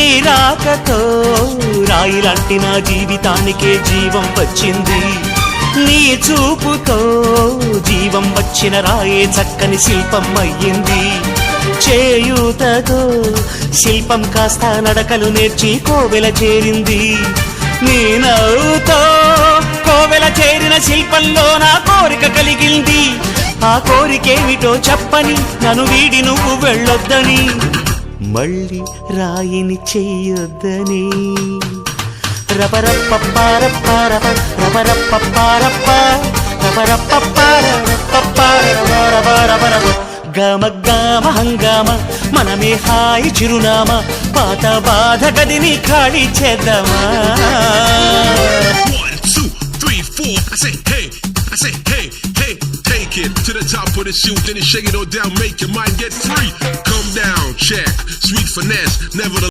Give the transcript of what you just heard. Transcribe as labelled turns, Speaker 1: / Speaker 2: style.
Speaker 1: నీ రాకతో రాయిలాంటి నా జీవితానికే జీవం వచ్చింది. నీ చూపుతో జీవం వచ్చిన రాయే చక్కని శిల్పం అయ్యింది. చేయూతతో శిల్పం కాస్త నడకలు నేర్చి కోవెల చేరింది. నీ నవ్వుతో కోవెల చేరిన శిల్పంలో నా కోరిక కలిగింది. ఆ కోరికేమిటో చెప్పని నన్ను వీడి నువ్వు వెళ్ళొద్దని, మళ్ళీ రాయిని చెయ్యొద్దని. రబరప్పపారప్పారప రబరప్పపారప్ప రబరప్పపారపపారపపారపపారపపారప గమ గమ హంగామ మనమే హాయి చిరునామా, పాత బాధ గదిని ఖాళీ చేద్దామా.
Speaker 2: 1 2 3 4 I say hey, I say hey, hey, take it to the top of the shoot, then you shake it all down, make your mind get free. Come down, check, sweet finesse, never